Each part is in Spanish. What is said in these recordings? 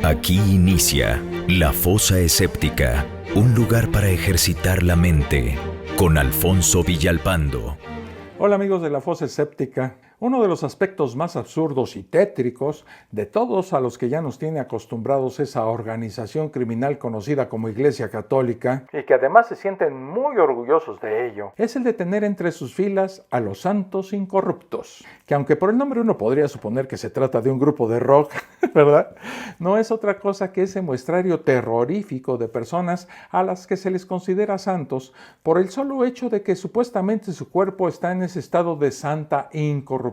Aquí inicia La Fosa Escéptica, un lugar para ejercitar la mente, con Alfonso Villalpando. Hola amigos de La Fosa Escéptica. Uno de los aspectos más absurdos y tétricos de todos a los que ya nos tiene acostumbrados esa organización criminal conocida como Iglesia Católica, y que además se sienten muy orgullosos de ello, es el de tener entre sus filas a los santos incorruptos, que aunque por el nombre uno podría suponer que se trata de un grupo de rock, ¿verdad? No es otra cosa que ese muestrario terrorífico de personas a las que se les considera santos por el solo hecho de que supuestamente su cuerpo está en ese estado de santa incorruptibilidad,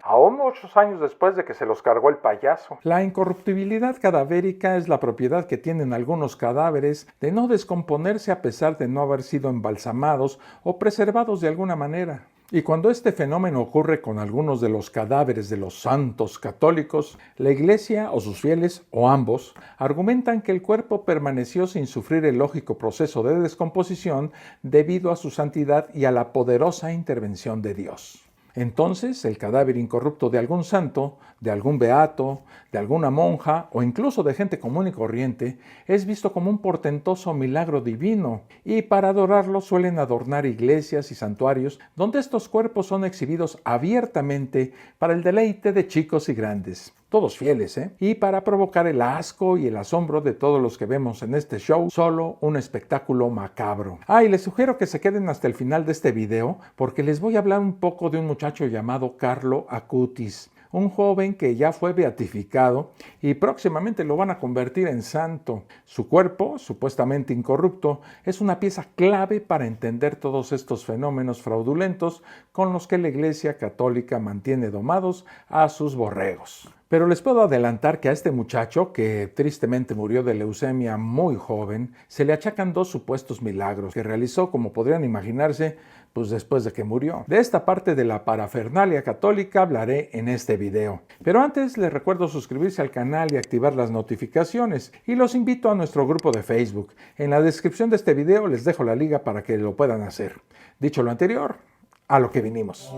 aún muchos años después de que se los cargó el payaso. La incorruptibilidad cadavérica es la propiedad que tienen algunos cadáveres de no descomponerse a pesar de no haber sido embalsamados o preservados de alguna manera. Y cuando este fenómeno ocurre con algunos de los cadáveres de los santos católicos, la Iglesia o sus fieles, o ambos, argumentan que el cuerpo permaneció sin sufrir el lógico proceso de descomposición debido a su santidad y a la poderosa intervención de Dios. Entonces, el cadáver incorrupto de algún santo, de algún beato, de alguna monja o incluso de gente común y corriente es visto como un portentoso milagro divino, y para adorarlo suelen adornar iglesias y santuarios donde estos cuerpos son exhibidos abiertamente para el deleite de chicos y grandes. Todos fieles, y para provocar el asco y el asombro de todos los que vemos en este show, solo un espectáculo macabro. Y les sugiero que se queden hasta el final de este video, porque les voy a hablar un poco de un muchacho llamado Carlo Acutis, un joven que ya fue beatificado y próximamente lo van a convertir en santo. Su cuerpo, supuestamente incorrupto, es una pieza clave para entender todos estos fenómenos fraudulentos con los que la Iglesia Católica mantiene domados a sus borregos. Pero les puedo adelantar que a este muchacho, que tristemente murió de leucemia muy joven, se le achacan dos supuestos milagros que realizó, como podrían imaginarse, pues después de que murió. De esta parte de la parafernalia católica hablaré en este video. Pero antes les recuerdo suscribirse al canal y activar las notificaciones, y los invito a nuestro grupo de Facebook. En la descripción de este video les dejo la liga para que lo puedan hacer. Dicho lo anterior, a lo que vinimos.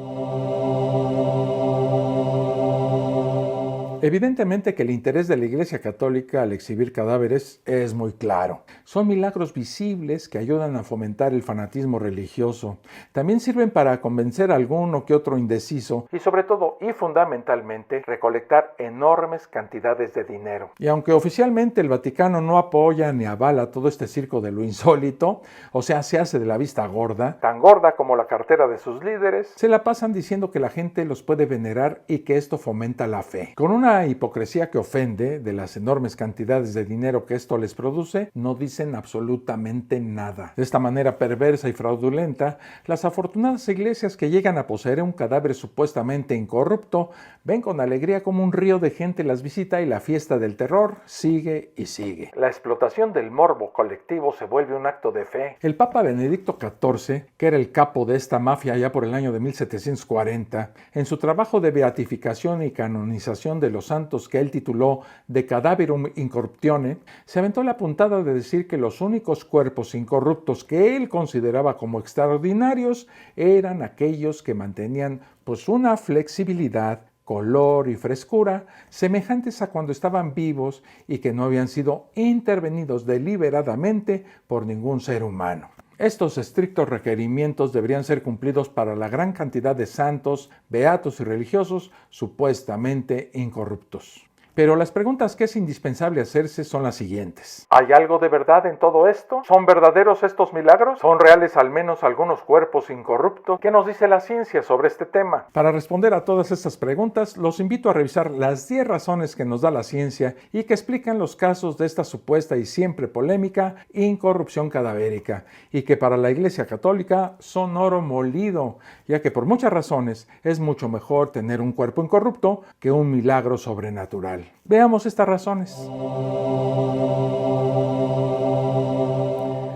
Evidentemente que el interés de la Iglesia Católica al exhibir cadáveres es muy claro. Son milagros visibles que ayudan a fomentar el fanatismo religioso. También sirven para convencer a alguno que otro indeciso y sobre todo y fundamentalmente recolectar enormes cantidades de dinero. Y aunque oficialmente el Vaticano no apoya ni avala todo este circo de lo insólito, o sea, se hace de la vista gorda, tan gorda como la cartera de sus líderes, se la pasan diciendo que la gente los puede venerar y que esto fomenta la fe. Con una hipocresía que ofende de las enormes cantidades de dinero que esto les produce, no dicen absolutamente nada. De esta manera perversa y fraudulenta, las afortunadas iglesias que llegan a poseer un cadáver supuestamente incorrupto ven con alegría como un río de gente las visita y la fiesta del terror sigue y sigue. La explotación del morbo colectivo se vuelve un acto de fe. El Papa Benedicto XIV, que era el capo de esta mafia ya por el año de 1740, en su trabajo de beatificación y canonización de los santos que él tituló De Cadaverum Incorruptione, se aventó la puntada de decir que los únicos cuerpos incorruptos que él consideraba como extraordinarios eran aquellos que mantenían una flexibilidad, color y frescura semejantes a cuando estaban vivos y que no habían sido intervenidos deliberadamente por ningún ser humano. Estos estrictos requerimientos deberían ser cumplidos para la gran cantidad de santos, beatos y religiosos supuestamente incorruptos. Pero las preguntas que es indispensable hacerse son las siguientes. ¿Hay algo de verdad en todo esto? ¿Son verdaderos estos milagros? ¿Son reales al menos algunos cuerpos incorruptos? ¿Qué nos dice la ciencia sobre este tema? Para responder a todas estas preguntas, los invito a revisar las 10 razones que nos da la ciencia y que explican los casos de esta supuesta y siempre polémica incorrupción cadavérica, y que para la Iglesia Católica son oro molido, ya que por muchas razones es mucho mejor tener un cuerpo incorrupto que un milagro sobrenatural. Veamos estas razones.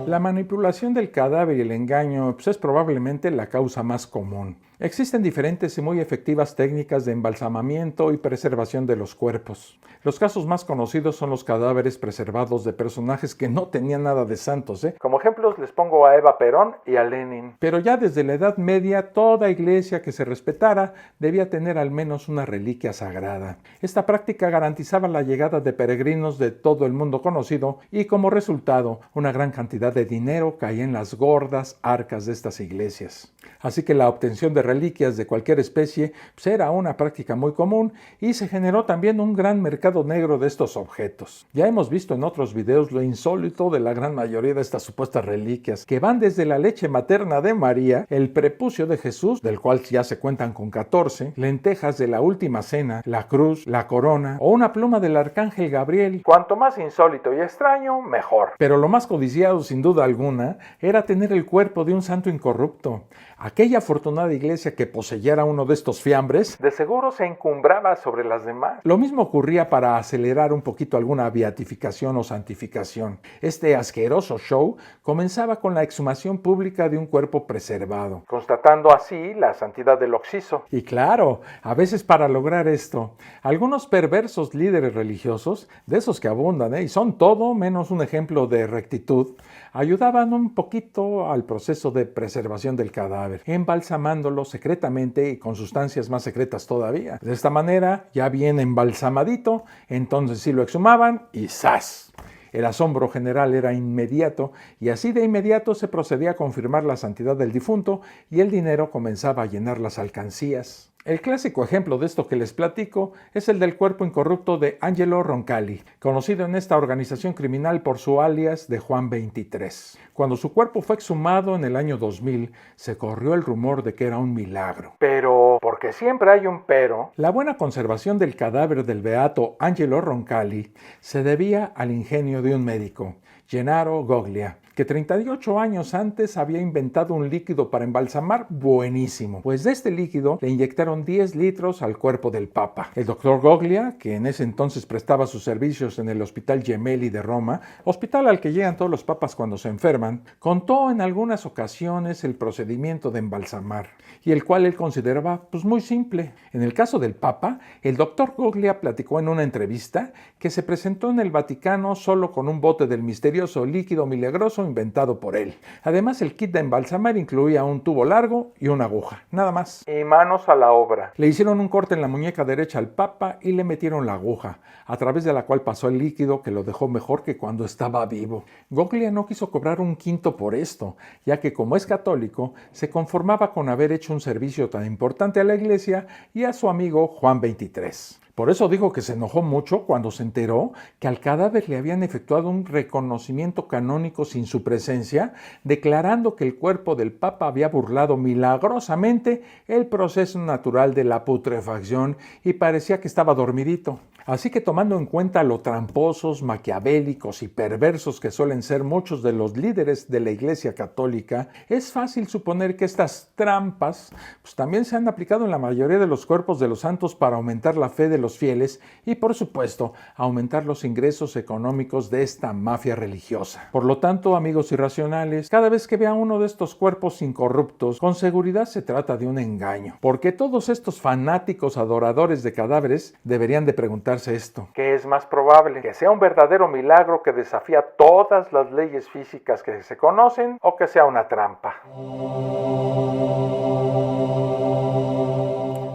La manipulación del cadáver y el engaño es probablemente la causa más común. Existen diferentes y muy efectivas técnicas de embalsamamiento y preservación de los cuerpos. Los casos más conocidos son los cadáveres preservados de personajes que no tenían nada de santos, Como ejemplos les pongo a Eva Perón y a Lenin. Pero ya desde la Edad Media, toda iglesia que se respetara debía tener al menos una reliquia sagrada. Esta práctica garantizaba la llegada de peregrinos de todo el mundo conocido y como resultado, una gran cantidad de dinero caía en las gordas arcas de estas iglesias. Así que la obtención de reliquias de cualquier especie era una práctica muy común y se generó también un gran mercado negro de estos objetos. Ya hemos visto en otros videos lo insólito de la gran mayoría de estas supuestas reliquias, que van desde la leche materna de María, el prepucio de Jesús, del cual ya se cuentan con 14, lentejas de la última cena, la cruz, la corona o una pluma del arcángel Gabriel. Cuanto más insólito y extraño, mejor. Pero lo más codiciado, sin duda alguna, era tener el cuerpo de un santo incorrupto. Aquella afortunada iglesia que poseyera uno de estos fiambres, de seguro se encumbraba sobre las demás. Lo mismo ocurría para acelerar un poquito alguna beatificación o santificación. Este asqueroso show comenzaba con la exhumación pública de un cuerpo preservado, constatando así la santidad del occiso. Y claro, a veces para lograr esto, algunos perversos líderes religiosos, de esos que abundan, y son todo menos un ejemplo de rectitud, ayudaban un poquito al proceso de preservación del cadáver, embalsamándolo secretamente y con sustancias más secretas todavía. De esta manera, ya bien embalsamadito, entonces sí lo exhumaban y ¡zas! El asombro general era inmediato y así de inmediato se procedía a confirmar la santidad del difunto y el dinero comenzaba a llenar las alcancías. El clásico ejemplo de esto que les platico es el del cuerpo incorrupto de Angelo Roncalli, conocido en esta organización criminal por su alias de Juan 23. Cuando su cuerpo fue exhumado en el año 2000, se corrió el rumor de que era un milagro. Pero, porque siempre hay un pero, la buena conservación del cadáver del beato Angelo Roncalli se debía al ingenio de un médico, Gennaro Goglia, que 38 años antes había inventado un líquido para embalsamar buenísimo. Pues de este líquido le inyectaron 10 litros al cuerpo del Papa. El doctor Goglia, que en ese entonces prestaba sus servicios en el Hospital Gemelli de Roma, hospital al que llegan todos los papas cuando se enferman, contó en algunas ocasiones el procedimiento de embalsamar, y el cual él consideraba muy simple. En el caso del Papa, el doctor Goglia platicó en una entrevista que se presentó en el Vaticano solo con un bote del misterioso líquido milagroso inventado por él. Además, el kit de embalsamar incluía un tubo largo y una aguja, nada más. Y manos a la obra. Le hicieron un corte en la muñeca derecha al Papa y le metieron la aguja, a través de la cual pasó el líquido que lo dejó mejor que cuando estaba vivo. Goglia no quiso cobrar un quinto por esto, ya que como es católico, se conformaba con haber hecho un servicio tan importante a la iglesia y a su amigo Juan 23. Por eso dijo que se enojó mucho cuando se enteró que al cadáver le habían efectuado un reconocimiento canónico sin su presencia, declarando que el cuerpo del Papa había burlado milagrosamente el proceso natural de la putrefacción y parecía que estaba dormidito. Así que tomando en cuenta lo tramposos, maquiavélicos y perversos que suelen ser muchos de los líderes de la Iglesia Católica, es fácil suponer que estas trampas también se han aplicado en la mayoría de los cuerpos de los santos para aumentar la fe de los fieles y, por supuesto, aumentar los ingresos económicos de esta mafia religiosa. Por lo tanto, amigos irracionales, cada vez que vean uno de estos cuerpos incorruptos, con seguridad se trata de un engaño, porque todos estos fanáticos adoradores de cadáveres deberían de preguntarse esto: ¿qué es más probable? ¿Que sea un verdadero milagro que desafía todas las leyes físicas que se conocen o que sea una trampa?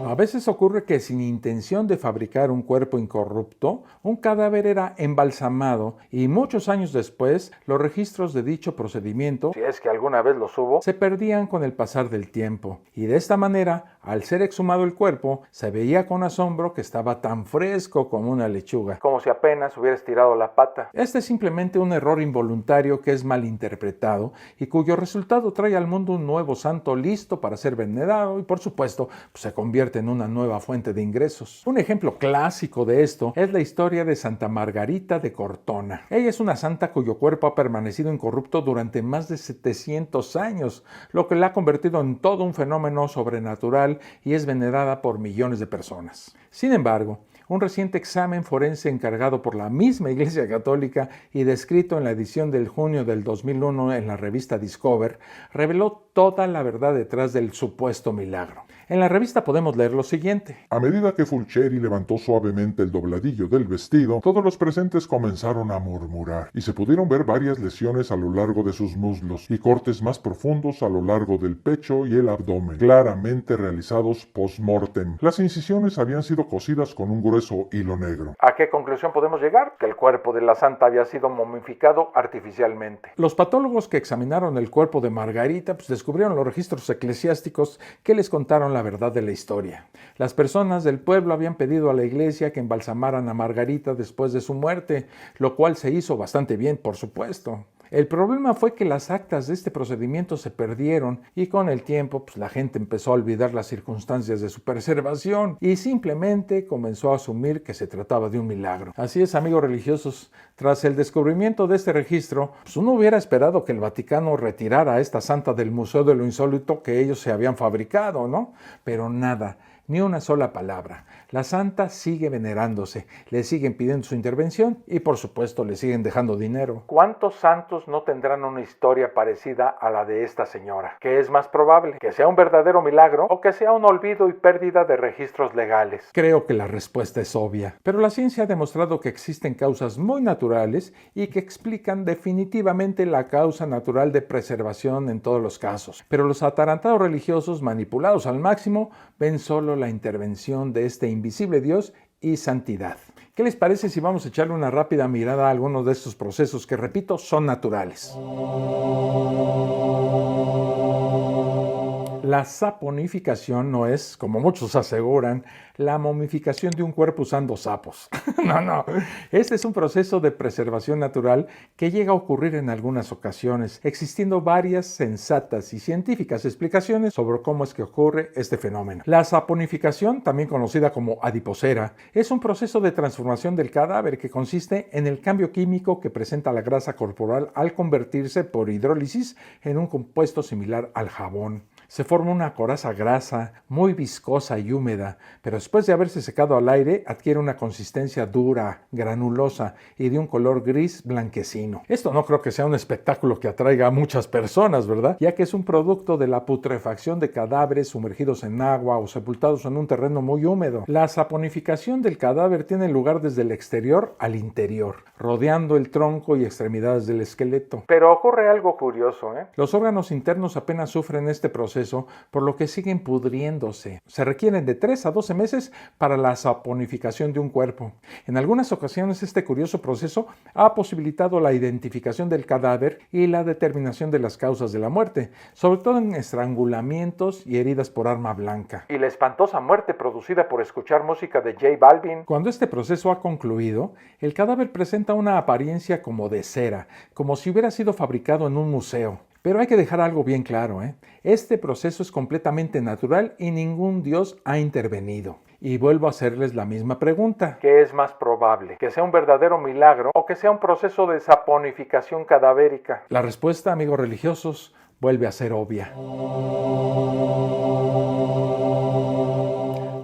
A veces ocurre que sin intención de fabricar un cuerpo incorrupto, un cadáver era embalsamado y muchos años después los registros de dicho procedimiento, si es que alguna vez los hubo, se perdían con el pasar del tiempo. Y de esta manera, al ser exhumado el cuerpo, se veía con asombro que estaba tan fresco como una lechuga, como si apenas hubiera estirado la pata. Este es simplemente un error involuntario que es malinterpretado y cuyo resultado trae al mundo un nuevo santo listo para ser venerado y, por supuesto, se convierte en una nueva fuente de ingresos. Un ejemplo clásico de esto es la historia de Santa Margarita de Cortona. Ella es una santa cuyo cuerpo ha permanecido incorrupto durante más de 700 años, lo que la ha convertido en todo un fenómeno sobrenatural y es venerada por millones de personas. Sin embargo, un reciente examen forense encargado por la misma Iglesia Católica y descrito en la edición del junio del 2001 en la revista Discover reveló toda la verdad detrás del supuesto milagro. En la revista podemos leer lo siguiente. A medida que Fulcheri levantó suavemente el dobladillo del vestido, todos los presentes comenzaron a murmurar, y se pudieron ver varias lesiones a lo largo de sus muslos, y cortes más profundos a lo largo del pecho y el abdomen, claramente realizados post-mortem. Las incisiones habían sido cosidas con un grueso hilo negro. ¿A qué conclusión podemos llegar? Que el cuerpo de la santa había sido momificado artificialmente. Los patólogos que examinaron el cuerpo de Margarita descubrieron los registros eclesiásticos que les contaron la verdad de la historia. Las personas del pueblo habían pedido a la iglesia que embalsamaran a Margarita después de su muerte, lo cual se hizo bastante bien, por supuesto. El problema fue que las actas de este procedimiento se perdieron y con el tiempo la gente empezó a olvidar las circunstancias de su preservación y simplemente comenzó a asumir que se trataba de un milagro. Así es, amigos religiosos, tras el descubrimiento de este registro, uno hubiera esperado que el Vaticano retirara a esta santa del Museo de lo Insólito que ellos se habían fabricado, ¿no? Pero nada. Ni una sola palabra. La santa sigue venerándose, le siguen pidiendo su intervención y por supuesto le siguen dejando dinero. ¿Cuántos santos no tendrán una historia parecida a la de esta señora? ¿Qué es más probable? ¿Que sea un verdadero milagro o que sea un olvido y pérdida de registros legales? Creo que la respuesta es obvia, pero la ciencia ha demostrado que existen causas muy naturales y que explican definitivamente la causa natural de preservación en todos los casos. Pero los atarantados religiosos manipulados al máximo ven solo la intervención de este invisible Dios y santidad. ¿Qué les parece si vamos a echarle una rápida mirada a algunos de estos procesos que, repito, son naturales? La saponificación no es, como muchos aseguran, la momificación de un cuerpo usando sapos. No. Este es un proceso de preservación natural que llega a ocurrir en algunas ocasiones, existiendo varias sensatas y científicas explicaciones sobre cómo es que ocurre este fenómeno. La saponificación, también conocida como adiposera, es un proceso de transformación del cadáver que consiste en el cambio químico que presenta la grasa corporal al convertirse por hidrólisis en un compuesto similar al jabón. Se forma una coraza grasa, muy viscosa y húmeda, pero después de haberse secado al aire adquiere una consistencia dura, granulosa y de un color gris blanquecino. Esto no creo que sea un espectáculo que atraiga a muchas personas, ¿verdad? Ya que es un producto de la putrefacción de cadáveres sumergidos en agua o sepultados en un terreno muy húmedo. La saponificación del cadáver tiene lugar desde el exterior al interior, rodeando el tronco y extremidades del esqueleto. Pero ocurre algo curioso, ¿eh? Los órganos internos apenas sufren este proceso, por lo que siguen pudriéndose. Se requieren de 3 a 12 meses para la saponificación de un cuerpo. En algunas ocasiones este curioso proceso ha posibilitado la identificación del cadáver y la determinación de las causas de la muerte, sobre todo en estrangulamientos y heridas por arma blanca. Y la espantosa muerte producida por escuchar música de J Balvin. Cuando este proceso ha concluido, el cadáver presenta una apariencia como de cera, como si hubiera sido fabricado en un museo. Pero hay que dejar algo bien claro, ¿eh? Este proceso es completamente natural y ningún dios ha intervenido. Y vuelvo a hacerles la misma pregunta. ¿Qué es más probable? ¿Que sea un verdadero milagro o que sea un proceso de saponificación cadavérica? La respuesta, amigos religiosos, vuelve a ser obvia.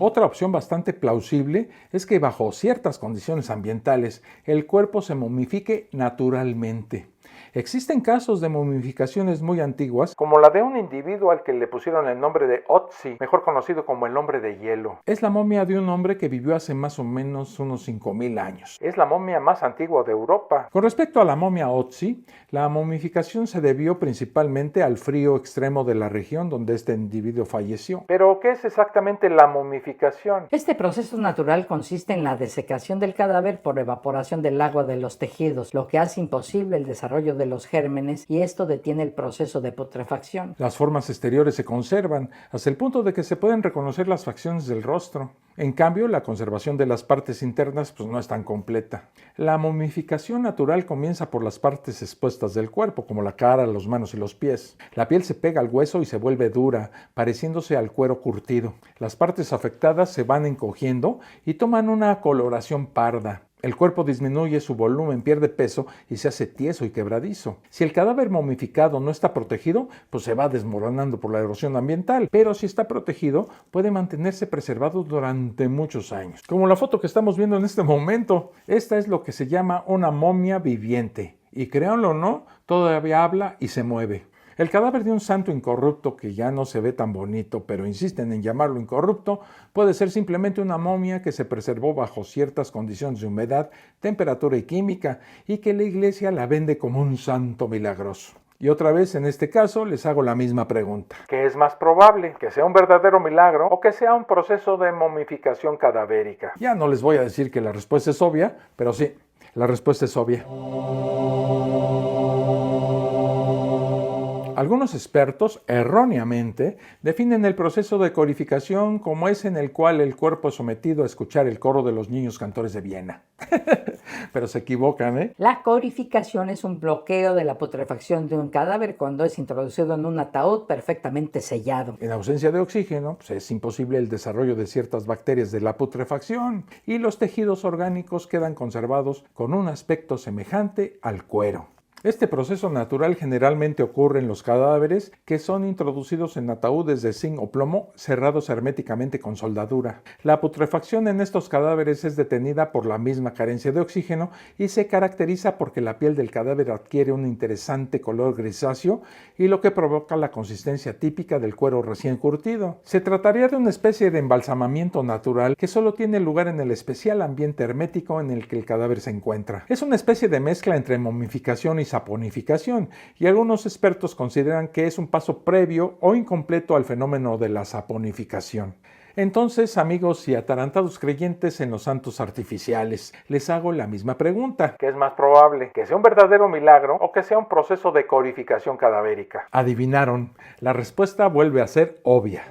Otra opción bastante plausible es que bajo ciertas condiciones ambientales el cuerpo se momifique naturalmente. Existen casos de momificaciones muy antiguas, como la de un individuo al que le pusieron el nombre de Otzi, mejor conocido como el hombre de hielo. Es la momia de un hombre que vivió hace más o menos unos 5000 años. Es la momia más antigua de Europa. Con respecto a la momia Otzi, la momificación se debió principalmente al frío extremo de la región donde este individuo falleció. ¿Pero qué es exactamente la momificación? Este proceso natural consiste en la desecación del cadáver por evaporación del agua de los tejidos, lo que hace imposible el desarrollo de los gérmenes y esto detiene el proceso de putrefacción. Las formas exteriores se conservan hasta el punto de que se pueden reconocer las facciones del rostro. En cambio, la conservación de las partes internas no es tan completa. La momificación natural comienza por las partes expuestas del cuerpo, como la cara, las manos y los pies. La piel se pega al hueso y se vuelve dura, pareciéndose al cuero curtido. Las partes afectadas se van encogiendo y toman una coloración parda. El cuerpo disminuye su volumen, pierde peso y se hace tieso y quebradizo. Si el cadáver momificado no está protegido, se va desmoronando por la erosión ambiental. Pero si está protegido, puede mantenerse preservado durante muchos años. Como la foto que estamos viendo en este momento. Esta es lo que se llama una momia viviente. Y créanlo o no, todavía habla y se mueve. El cadáver de un santo incorrupto que ya no se ve tan bonito, pero insisten en llamarlo incorrupto, puede ser simplemente una momia que se preservó bajo ciertas condiciones de humedad, temperatura y química, y que la iglesia la vende como un santo milagroso. Y otra vez, en este caso, les hago la misma pregunta. ¿Qué es más probable? ¿Que sea un verdadero milagro o que sea un proceso de momificación cadavérica? Ya no les voy a decir que la respuesta es obvia, pero sí, la respuesta es obvia. Algunos expertos, erróneamente, definen el proceso de corificación como ese en el cual el cuerpo es sometido a escuchar el coro de los niños cantores de Viena. Pero se equivocan, ¿eh? La corificación es un bloqueo de la putrefacción de un cadáver cuando es introducido en un ataúd perfectamente sellado. En ausencia de oxígeno, pues es imposible el desarrollo de ciertas bacterias de la putrefacción y los tejidos orgánicos quedan conservados con un aspecto semejante al cuero. Este proceso natural generalmente ocurre en los cadáveres que son introducidos en ataúdes de zinc o plomo cerrados herméticamente con soldadura. La putrefacción en estos cadáveres es detenida por la misma carencia de oxígeno y se caracteriza porque la piel del cadáver adquiere un interesante color grisáceo y lo que provoca la consistencia típica del cuero recién curtido. Se trataría de una especie de embalsamamiento natural que solo tiene lugar en el especial ambiente hermético en el que el cadáver se encuentra. Es una especie de mezcla entre momificación y saponificación, y algunos expertos consideran que es un paso previo o incompleto al fenómeno de la saponificación. Entonces, amigos y atarantados creyentes en los santos artificiales, les hago la misma pregunta. ¿Qué es más probable? ¿Que sea un verdadero milagro o que sea un proceso de corificación cadavérica? Adivinaron, la respuesta vuelve a ser obvia.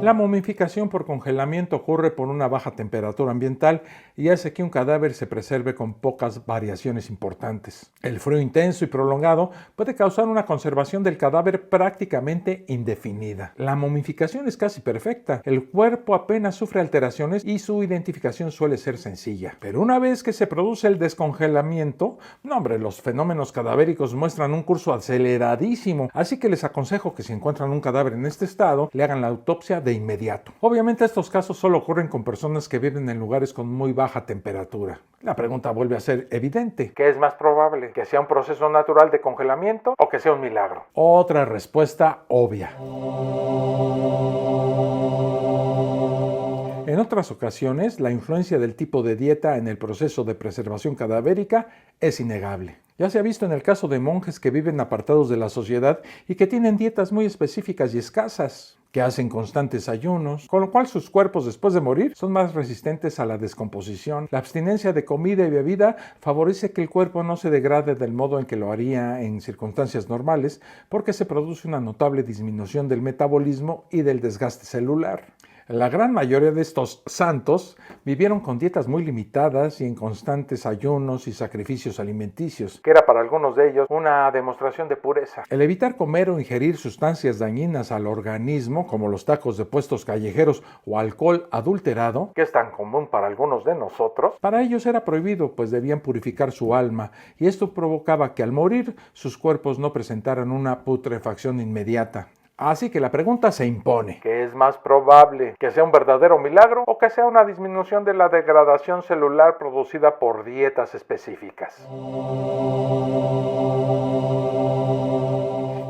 La momificación por congelamiento ocurre por una baja temperatura ambiental y hace que un cadáver se preserve con pocas variaciones importantes. El frío intenso y prolongado puede causar una conservación del cadáver prácticamente indefinida. La momificación es casi perfecta, el cuerpo apenas sufre alteraciones y su identificación suele ser sencilla. Pero una vez que se produce el descongelamiento, los fenómenos cadavéricos muestran un curso aceleradísimo, así que les aconsejo que si encuentran un cadáver en este estado, le hagan la autopsia de inmediato. Obviamente estos casos solo ocurren con personas que viven en lugares con muy baja temperatura. La pregunta vuelve a ser evidente. ¿Qué es más probable? ¿Que sea un proceso natural de congelamiento o que sea un milagro? Otra respuesta obvia. En otras ocasiones, la influencia del tipo de dieta en el proceso de preservación cadavérica es innegable. Ya se ha visto en el caso de monjes que viven apartados de la sociedad y que tienen dietas muy específicas y escasas, que hacen constantes ayunos, con lo cual sus cuerpos después de morir son más resistentes a la descomposición. La abstinencia de comida y bebida favorece que el cuerpo no se degrade del modo en que lo haría en circunstancias normales, porque se produce una notable disminución del metabolismo y del desgaste celular. La gran mayoría de estos santos vivieron con dietas muy limitadas y en constantes ayunos y sacrificios alimenticios, que era para algunos de ellos una demostración de pureza. El evitar comer o ingerir sustancias dañinas al organismo, como los tacos de puestos callejeros o alcohol adulterado, que es tan común para algunos de nosotros, para ellos era prohibido, pues debían purificar su alma, y esto provocaba que al morir sus cuerpos no presentaran una putrefacción inmediata. Así que la pregunta se impone. ¿Qué es más probable? ¿Que sea un verdadero milagro o que sea una disminución de la degradación celular producida por dietas específicas?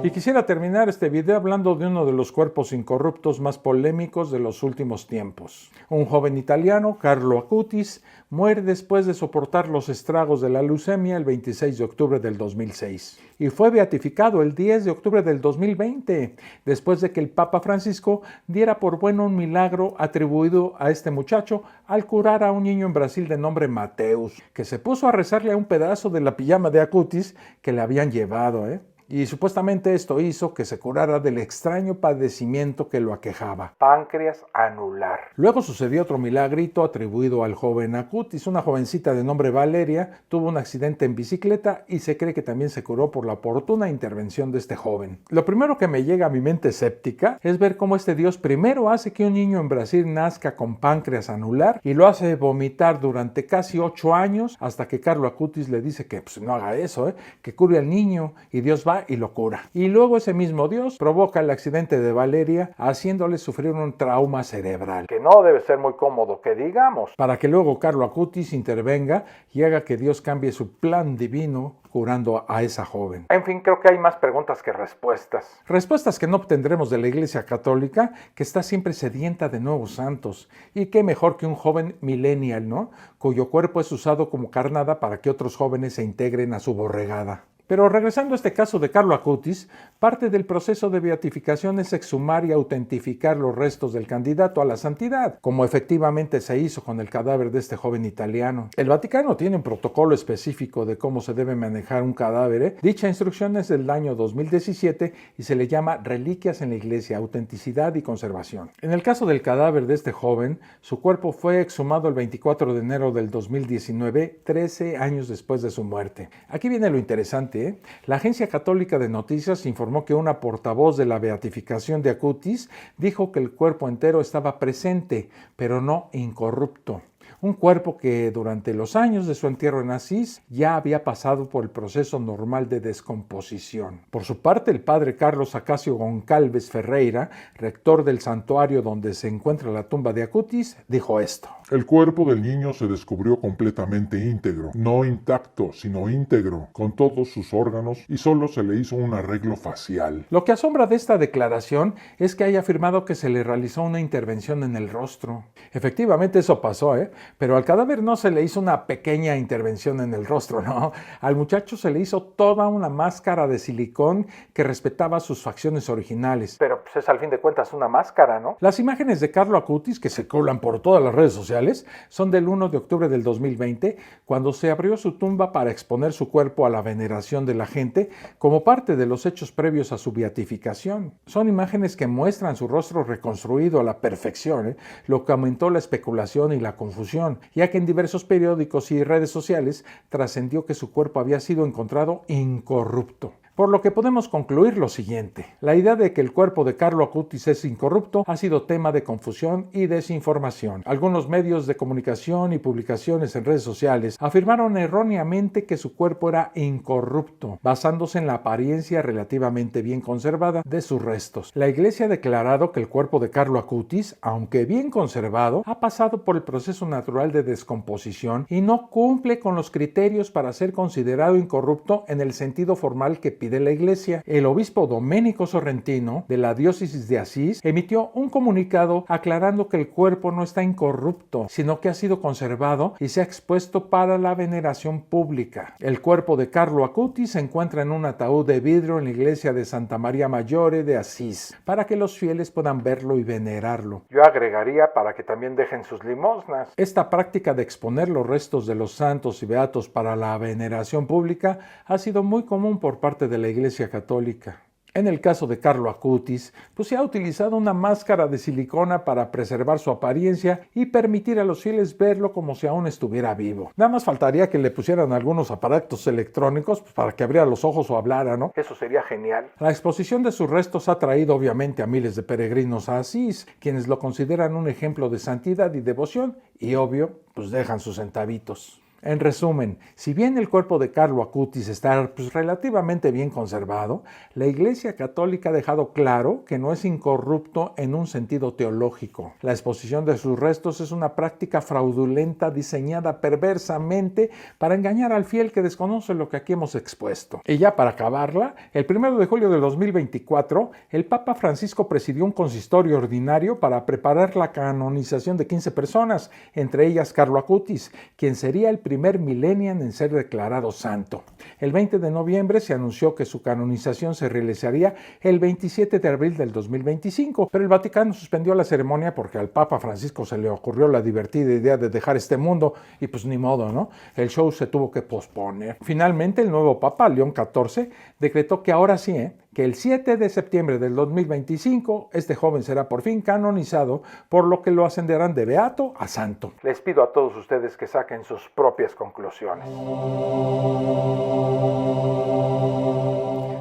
Y quisiera terminar este video hablando de uno de los cuerpos incorruptos más polémicos de los últimos tiempos. Un joven italiano, Carlo Acutis, muere después de soportar los estragos de la leucemia el 26 de octubre del 2006. Y fue beatificado el 10 de octubre del 2020, después de que el Papa Francisco diera por bueno un milagro atribuido a este muchacho al curar a un niño en Brasil de nombre Mateus, que se puso a rezarle a un pedazo de la pijama de Acutis que le habían llevado, Y supuestamente esto hizo que se curara del extraño padecimiento que lo aquejaba, páncreas anular. Luego sucedió otro milagrito atribuido al joven Acutis. Una jovencita de nombre Valeria tuvo un accidente en bicicleta y se cree que también se curó por la oportuna intervención de este joven. Lo primero que me llega a mi mente escéptica es ver cómo este Dios primero hace que un niño en Brasil nazca con páncreas anular y lo hace vomitar durante casi 8 años hasta que Carlo Acutis le dice que no haga eso, que cure al niño, y Dios va salva y lo cura. Y luego ese mismo Dios provoca el accidente de Valeria, haciéndole sufrir un trauma cerebral, que no debe ser muy cómodo, que digamos, para que luego Carlo Acutis intervenga y haga que Dios cambie su plan divino curando a esa joven. En fin, creo que hay más preguntas que respuestas. Respuestas que no obtendremos de la Iglesia Católica, que está siempre sedienta de nuevos santos. Y qué mejor que un joven millennial, ¿no? Cuyo cuerpo es usado como carnada para que otros jóvenes se integren a su borregada. Pero regresando a este caso de Carlo Acutis, parte del proceso de beatificación es exhumar y autentificar los restos del candidato a la santidad, como efectivamente se hizo con el cadáver de este joven italiano. El Vaticano tiene un protocolo específico de cómo se debe manejar un cadáver. Dicha instrucción es del año 2017 y se le llama Reliquias en la Iglesia, Autenticidad y Conservación. En el caso del cadáver de este joven, su cuerpo fue exhumado el 24 de enero del 2019, 13 años después de su muerte. Aquí viene lo interesante. La Agencia Católica de Noticias informó que una portavoz de la beatificación de Acutis dijo que el cuerpo entero estaba presente, pero no incorrupto. Un cuerpo que durante los años de su entierro en Asís ya había pasado por el proceso normal de descomposición. Por su parte, el padre Carlos Acacio Goncalves Ferreira, rector del santuario donde se encuentra la tumba de Acutis, dijo esto. El cuerpo del niño se descubrió completamente íntegro, no intacto, sino íntegro, con todos sus órganos, y solo se le hizo un arreglo facial. Lo que asombra de esta declaración es que haya afirmado que se le realizó una intervención en el rostro. Efectivamente eso pasó, pero al cadáver no se le hizo una pequeña intervención en el rostro, no. Al muchacho se le hizo toda una máscara de silicón que respetaba sus facciones originales. Pero pues es al fin de cuentas una máscara, ¿no? Las imágenes de Carlo Acutis, que circulan por todas las redes sociales, son del 1 de octubre del 2020, cuando se abrió su tumba para exponer su cuerpo a la veneración de la gente como parte de los hechos previos a su beatificación. Son imágenes que muestran su rostro reconstruido a la perfección, lo que aumentó la especulación y la confusión, ya que en diversos periódicos y redes sociales trascendió que su cuerpo había sido encontrado incorrupto. Por lo que podemos concluir lo siguiente. La idea de que el cuerpo de Carlo Acutis es incorrupto ha sido tema de confusión y desinformación. Algunos medios de comunicación y publicaciones en redes sociales afirmaron erróneamente que su cuerpo era incorrupto, basándose en la apariencia relativamente bien conservada de sus restos. La Iglesia ha declarado que el cuerpo de Carlo Acutis, aunque bien conservado, ha pasado por el proceso natural de descomposición y no cumple con los criterios para ser considerado incorrupto en el sentido formal que pide la Iglesia. El obispo Domenico Sorrentino, de la diócesis de Asís, emitió un comunicado aclarando que el cuerpo no está incorrupto, sino que ha sido conservado y se ha expuesto para la veneración pública. El cuerpo de Carlo Acutis se encuentra en un ataúd de vidrio en la iglesia de Santa María Maggiore de Asís, para que los fieles puedan verlo y venerarlo. Yo agregaría para que también dejen sus limosnas. Esta práctica de exponer los restos de los santos y beatos para la veneración pública ha sido muy común por parte de la Iglesia Católica. En el caso de Carlo Acutis, pues se ha utilizado una máscara de silicona para preservar su apariencia y permitir a los fieles verlo como si aún estuviera vivo. Nada más faltaría que le pusieran algunos aparatos electrónicos para que abriera los ojos o hablara, ¿no? Eso sería genial. La exposición de sus restos ha traído obviamente a miles de peregrinos a Asís, quienes lo consideran un ejemplo de santidad y devoción y obvio, pues dejan sus centavitos. En resumen, si bien el cuerpo de Carlo Acutis está relativamente bien conservado, la Iglesia Católica ha dejado claro que no es incorrupto en un sentido teológico. La exposición de sus restos es una práctica fraudulenta diseñada perversamente para engañar al fiel que desconoce lo que aquí hemos expuesto. Y ya para acabarla, el 1 de julio de 2024, el Papa Francisco presidió un consistorio ordinario para preparar la canonización de 15 personas, entre ellas Carlo Acutis, quien sería el primer millennial en ser declarado santo. El 20 de noviembre se anunció que su canonización se realizaría el 27 de abril del 2025, pero el Vaticano suspendió la ceremonia porque al Papa Francisco se le ocurrió la divertida idea de dejar este mundo y pues ni modo, ¿no? El show se tuvo que posponer. Finalmente, el nuevo Papa, León XIV, decretó que ahora sí, que el 7 de septiembre del 2025 este joven será por fin canonizado, por lo que lo ascenderán de beato a santo. Les pido a todos ustedes que saquen sus propias conclusiones.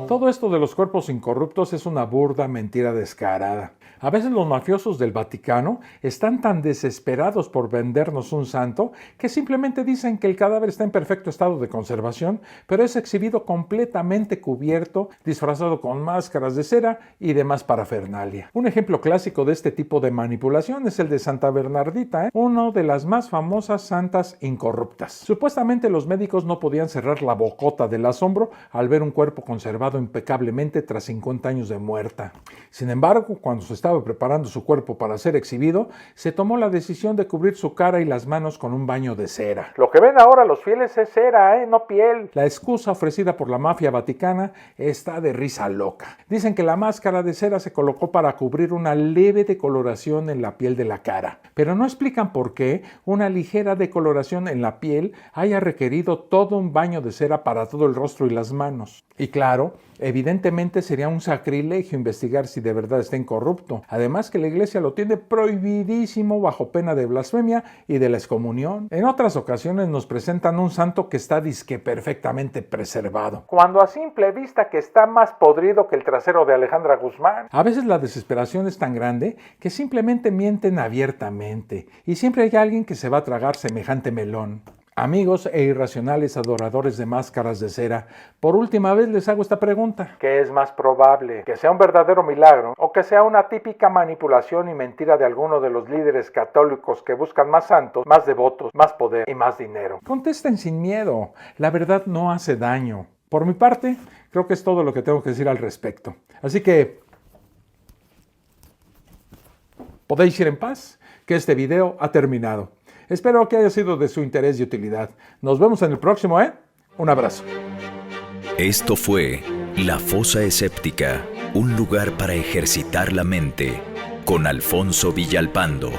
Todo Todo esto de los cuerpos incorruptos es una burda mentira descarada. A veces los mafiosos del Vaticano están tan desesperados por vendernos un santo que simplemente dicen que el cadáver está en perfecto estado de conservación, pero es exhibido completamente cubierto, disfrazado con máscaras de cera y demás parafernalia. Un ejemplo clásico de este tipo de manipulación es el de Santa Bernardita, una de las más famosas santas incorruptas. Supuestamente los médicos no podían cerrar la bocota del asombro al ver un cuerpo conservado impecablemente tras 50 años de muerta. Sin embargo, cuando se estaba preparando su cuerpo para ser exhibido, se tomó la decisión de cubrir su cara y las manos con un baño de cera. Lo que ven ahora los fieles es cera, no piel. La excusa ofrecida por la mafia vaticana está de risa loca. Dicen que la máscara de cera se colocó para cubrir una leve decoloración en la piel de la cara, pero no explican por qué una ligera decoloración en la piel haya requerido todo un baño de cera para todo el rostro y las manos. Y claro, evidentemente sería un sacrilegio investigar si de verdad está incorrupto. Además que la iglesia lo tiene prohibidísimo bajo pena de blasfemia y de la excomunión. En otras ocasiones nos presentan un santo que está disque perfectamente preservado, cuando a simple vista que está más podrido que el trasero de Alejandra Guzmán. A veces la desesperación es tan grande que simplemente mienten abiertamente y siempre hay alguien que se va a tragar semejante melón. Amigos e irracionales adoradores de máscaras de cera, por última vez les hago esta pregunta. ¿Qué es más probable? ¿Que sea un verdadero milagro o que sea una típica manipulación y mentira de alguno de los líderes católicos que buscan más santos, más devotos, más poder y más dinero? Contesten sin miedo. La verdad no hace daño. Por mi parte, creo que es todo lo que tengo que decir al respecto. Así que podéis ir en paz, que este video ha terminado. Espero que haya sido de su interés y utilidad. Nos vemos en el próximo, Un abrazo. Esto fue La Fosa Escéptica, un lugar para ejercitar la mente, con Alfonso Villalpando.